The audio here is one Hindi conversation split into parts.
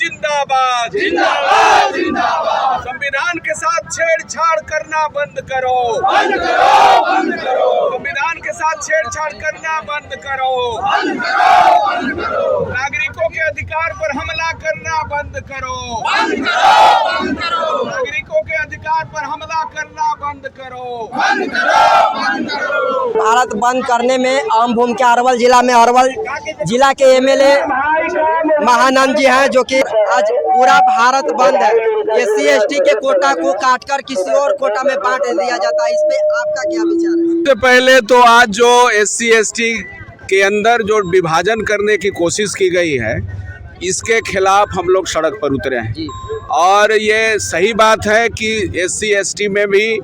जिंदाबाद जिंदाबाद जिंदाबाद। संविधान के साथ छेड़छाड़ करना बंद करो, बंद करो, बंद करो, संविधान के साथ छेड़छाड़ करना बंद करो, बंद करो, बंद करो, नागरिकों के अधिकार पर हमला करना बंद करो, बंद करो, बंद करो, नागरिकों के अधिकार पर हमला करना बंद करो, बंद करो, बंद करो। भारत बंद करने में अहम भूमिका अरवल जिला में अरवल जिला के एमएलए महानंद जी हैं, जो कि आज पूरा भारत बंद है। SC/ST के कोटा को काटकर किसी और कोटा में बांट दिया जाता है, इस पे आपका क्या विचार है? सबसे पहले तो आज जो SC/ST के अंदर जो विभाजन करने की कोशिश की गई है, इसके खिलाफ हम लोग सड़क पर उतरे हैं। और ये सही बात है कि SC/ST में भी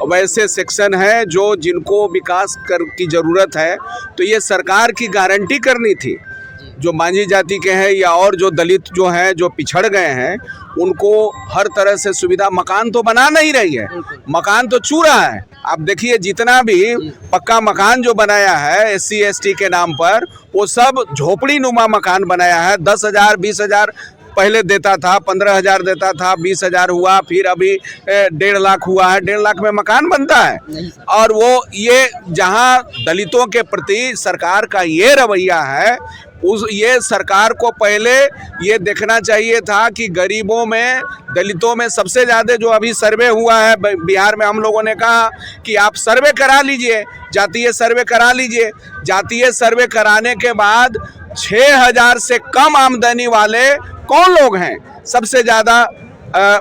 वैसे सेक्शन है जो जिनको विकास की ज़रूरत है, तो ये सरकार की गारंटी करनी थी। जो मांझी जाति के हैं या और जो दलित जो हैं, जो पिछड़ गए हैं, उनको हर तरह से सुविधा, मकान तो बना नहीं रही है, मकान तो चू रहा है। आप देखिए जितना भी पक्का मकान जो बनाया है SC/ST के नाम पर, वो सब झोपड़ी नुमा मकान बनाया है। 10,000 20,000 पहले देता था, 15,000 देता था, 20,000 हुआ, फिर अभी 1.5 लाख हुआ है। 1.5 लाख में मकान बनता है। और वो ये जहाँ दलितों के प्रति सरकार का ये रवैया है, ये सरकार को पहले ये देखना चाहिए था कि गरीबों में, दलितों में सबसे ज़्यादा जो अभी सर्वे हुआ है बिहार में, हम लोगों ने कहा कि आप सर्वे करा लीजिए, जातीय सर्वे करा लीजिए। जातीय सर्वे कराने के बाद 6,000 से कम आमदनी वाले कौन लोग हैं? सबसे ज़्यादा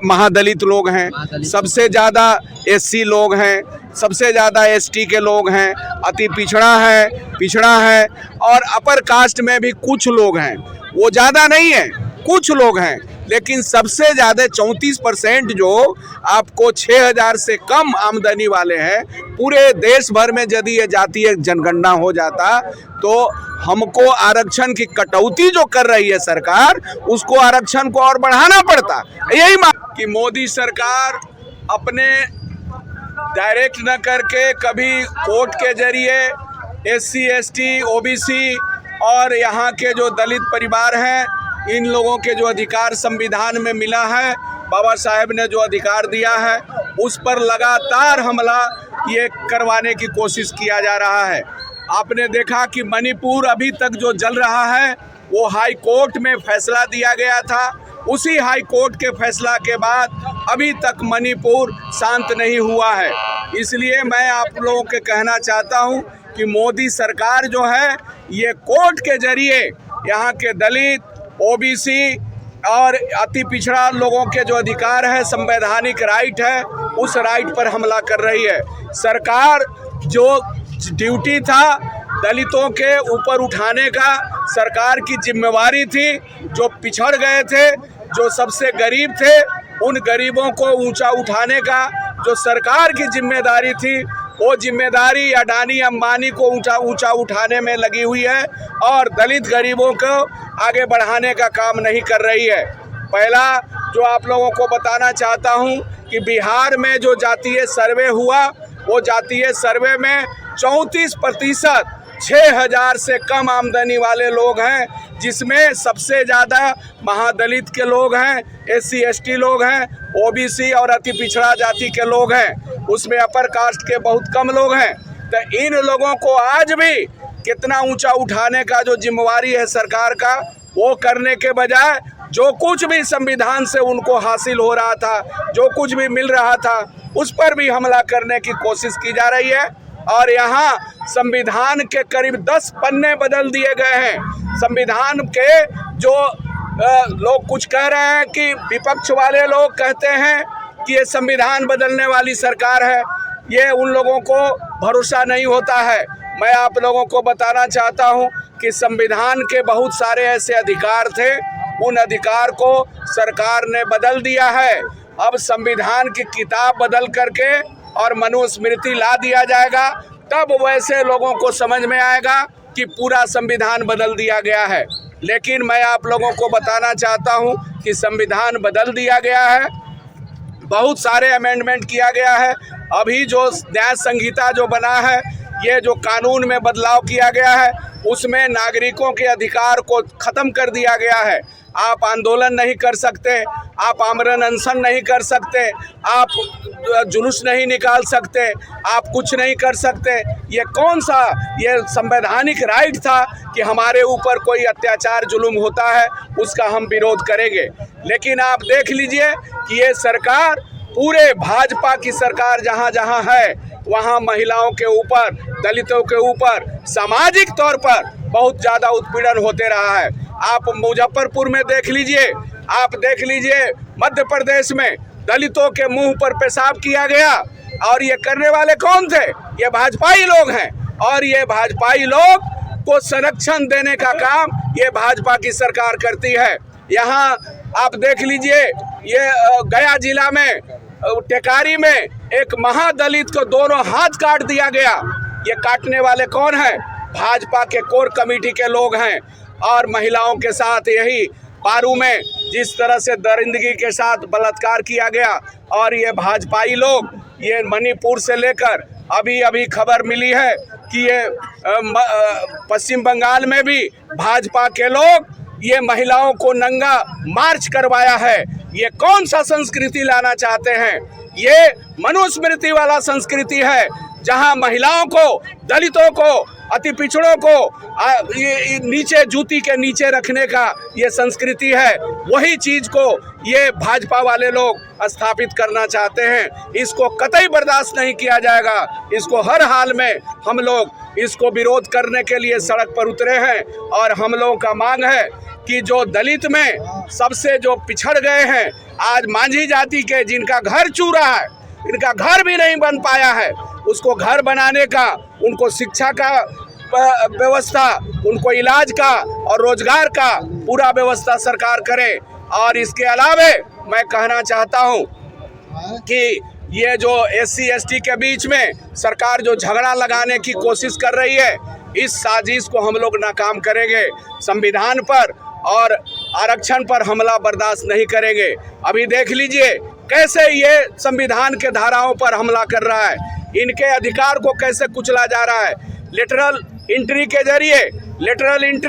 महादलित लोग हैं, सबसे ज़्यादा SC लोग हैं, सबसे ज़्यादा ST के लोग हैं, अति पिछड़ा है और अपर कास्ट में भी कुछ लोग हैं। वो ज़्यादा नहीं है, कुछ लोग हैं, लेकिन सबसे ज़्यादा 34% जो आपको 6,000 से कम आमदनी वाले हैं। पूरे देश भर में यदि ये जातीय जनगणना हो जाता तो हमको आरक्षण की कटौती जो कर रही है सरकार, उसको आरक्षण को और बढ़ाना पड़ता। यही कि मोदी सरकार अपने डायरेक्ट न करके कभी कोर्ट के जरिए SC/ST OBC और यहाँ के जो दलित परिवार हैं, इन लोगों के जो अधिकार संविधान में मिला है, बाबा साहेब ने जो अधिकार दिया है, उस पर लगातार हमला ये करवाने की कोशिश किया जा रहा है। आपने देखा कि मणिपुर अभी तक जो जल रहा है, वो हाई कोर्ट में फैसला दिया गया था। उसी हाई कोर्ट के फैसला के बाद अभी तक मणिपुर शांत नहीं हुआ है। इसलिए मैं आप लोगों के कहना चाहता हूं कि मोदी सरकार जो है, ये कोर्ट के जरिए यहाँ के दलित, OBC और अति पिछड़ा लोगों के जो अधिकार है, संवैधानिक राइट है, उस राइट पर हमला कर रही है। सरकार जो ड्यूटी था दलितों के ऊपर उठाने का, सरकार की जिम्मेवारी थी, जो पिछड़ गए थे, जो सबसे गरीब थे, उन गरीबों को ऊंचा उठाने का जो सरकार की जिम्मेदारी थी, वो जिम्मेदारी अडानी अंबानी को ऊंचा उठाने में लगी हुई है और दलित गरीबों को आगे बढ़ाने का काम नहीं कर रही है। पहला जो आप लोगों को बताना चाहता हूं कि बिहार में जो जातीय सर्वे हुआ, वो जातीय सर्वे में 34% 6,000 से कम आमदनी वाले लोग हैं, जिसमें सबसे ज़्यादा महादलित के लोग हैं, SC/ST लोग हैं, OBC और अति पिछड़ा जाति के लोग हैं। उसमें अपर कास्ट के बहुत कम लोग हैं। तो इन लोगों को आज भी कितना ऊंचा उठाने का जो जिम्मेवारी है सरकार का, वो करने के बजाय जो कुछ भी संविधान से उनको हासिल हो रहा था, जो कुछ भी मिल रहा था, उस पर भी हमला करने की कोशिश की जा रही है। और यहाँ संविधान के करीब 10 पन्ने बदल दिए गए हैं। संविधान के जो लोग कुछ कह रहे हैं कि विपक्ष वाले लोग कहते हैं कि ये संविधान बदलने वाली सरकार है, ये उन लोगों को भरोसा नहीं होता है। मैं आप लोगों को बताना चाहता हूँ कि संविधान के बहुत सारे ऐसे अधिकार थे, उन अधिकार को सरकार ने बदल दिया है। अब संविधान की किताब बदल करके और मनुस्मृति ला दिया जाएगा, तब वैसे लोगों को समझ में आएगा कि पूरा संविधान बदल दिया गया है। लेकिन मैं आप लोगों को बताना चाहता हूं कि संविधान बदल दिया गया है, बहुत सारे अमेंडमेंट किया गया है। अभी जो न्याय संहिता जो बना है, ये जो कानून में बदलाव किया गया है उसमें नागरिकों के अधिकार को ख़त्म कर दिया गया है। आप आंदोलन नहीं कर सकते, आप आमरण अनशन नहीं कर सकते, आप जुलूस नहीं निकाल सकते, आप कुछ नहीं कर सकते। ये कौन सा ये संवैधानिक राइट था कि हमारे ऊपर कोई अत्याचार जुल्म होता है उसका हम विरोध करेंगे। लेकिन आप देख लीजिए कि ये सरकार, पूरे भाजपा की सरकार जहाँ जहाँ है वहाँ महिलाओं के ऊपर, दलितों के ऊपर सामाजिक तौर पर बहुत ज़्यादा उत्पीड़न होते रहा है। आप मुजफ्फरपुर में देख लीजिए, आप देख लीजिए मध्य प्रदेश में दलितों के मुंह पर पेशाब किया गया, और ये करने वाले कौन थे? ये भाजपाई लोग हैं। और ये भाजपाई लोग को संरक्षण देने का काम ये भाजपा की सरकार करती है। यहाँ आप देख लीजिए, ये गया जिला में टेकारी में एक महादलित को दोनों हाथ काट दिया गया। ये काटने वाले कौन हैं? भाजपा के कोर कमेटी के लोग हैं। और महिलाओं के साथ यही पारू में जिस तरह से दरिंदगी के साथ बलात्कार किया गया, और ये भाजपाई लोग, ये मणिपुर से लेकर अभी खबर मिली है कि ये पश्चिम बंगाल में भी भाजपा के लोग ये महिलाओं को नंगा मार्च करवाया है। ये कौन सा संस्कृति लाना चाहते हैं? ये मनुस्मृति वाला संस्कृति है, जहां महिलाओं को, दलितों को, अति पिछड़ों को ये नीचे, जूती के नीचे रखने का ये संस्कृति है। वही चीज़ को ये भाजपा वाले लोग स्थापित करना चाहते हैं। इसको कतई बर्दाश्त नहीं किया जाएगा। इसको हर हाल में हम लोग इसको विरोध करने के लिए सड़क पर उतरे हैं। और हम लोगों का मांग है कि जो दलित में सबसे जो पिछड़ गए हैं, आज मांझी जाति के जिनका घर चूरा है, इनका घर भी नहीं बन पाया है, उसको घर बनाने का, उनको शिक्षा का व्यवस्था, उनको इलाज का और रोजगार का पूरा व्यवस्था सरकार करे। और इसके अलावे मैं कहना चाहता हूँ कि ये जो SC ST के बीच में सरकार जो झगड़ा लगाने की कोशिश कर रही है, इस साजिश को हम लोग नाकाम करेंगे। संविधान पर और आरक्षण पर हमला बर्दाश्त नहीं करेंगे। अभी देख लीजिए कैसे ये संविधान के धाराओं पर हमला कर रहा है, इनके अधिकार को कैसे कुचला जा रहा है। लेटरल एंट्री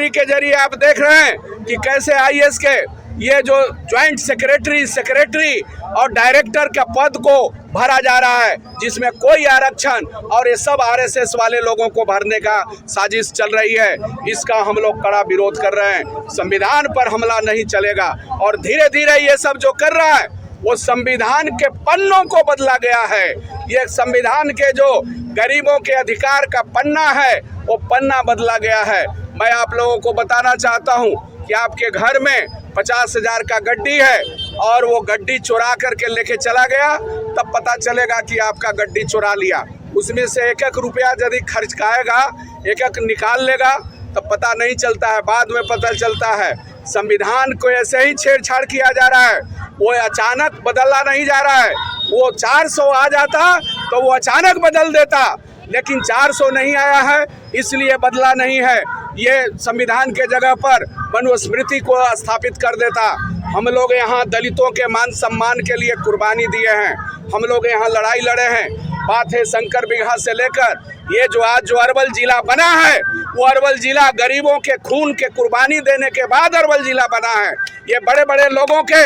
के जरिए आप देख रहे हैं कि कैसे IAS के ये जो ज्वाइंट सेक्रेटरी और डायरेक्टर के पद को भरा जा रहा है, जिसमें कोई आरक्षण, और ये सब RSS वाले लोगों को भरने का साजिश चल रही है। इसका हम लोग कड़ा विरोध कर रहे हैं। संविधान पर हमला नहीं चलेगा। और धीरे धीरे ये सब जो कर रहा है वो संविधान के पन्नों को बदला गया है। ये संविधान के जो गरीबों के अधिकार का पन्ना है वो पन्ना बदला गया है। मैं आप लोगों को बताना चाहता हूँ कि आपके घर में 50,000 का गड्डी है और वो गड्डी चुरा करके लेके चला गया, तब पता चलेगा कि आपका गड्डी चुरा लिया। उसमें से एक एक रुपया यदि खर्च खाएगा, एक एक निकाल लेगा, तब पता नहीं चलता है, बाद में पता चलता है। संविधान को ऐसे ही छेड़छाड़ किया जा रहा है, वो अचानक बदला नहीं जा रहा है। वो 400 आ जाता तो वो अचानक बदल देता, लेकिन 400 नहीं आया है इसलिए बदला नहीं है। ये संविधान के जगह पर मनुस्मृति को स्थापित कर देता। हम लोग यहाँ दलितों के मान सम्मान के लिए कुर्बानी दिए हैं, हम लोग यहाँ लड़ाई लड़े हैं। बात है शंकर बिगहा से लेकर ये जो आज जो अरवल जिला बना है, वो अरवल जिला गरीबों के खून के कुर्बानी देने के बाद अरवल जिला बना है। ये बड़े बड़े लोगों के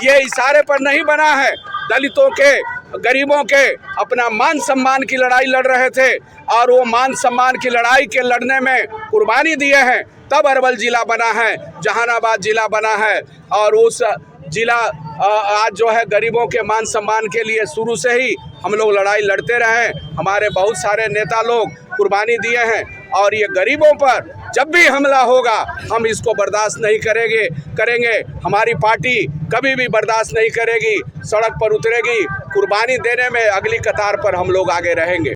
ये इशारे पर नहीं बना है। दलितों के, गरीबों के अपना मान सम्मान की लड़ाई लड़ रहे थे, और वो मान सम्मान की लड़ाई के लड़ने में कुर्बानी दिए हैं, तब अरवल जिला बना है, जहानाबाद जिला बना है। और उस जिला आज जो है गरीबों के मान सम्मान के लिए शुरू से ही हम लोग लड़ाई लड़ते रहे। हमारे बहुत सारे नेता लोग कुर्बानी दिए हैं, और ये गरीबों पर जब भी हमला होगा हम इसको बर्दाश्त नहीं करेंगे। हमारी पार्टी कभी भी बर्दाश्त नहीं करेगी, सड़क पर उतरेगी, कुर्बानी देने में अगली कतार पर हम लोग आगे रहेंगे।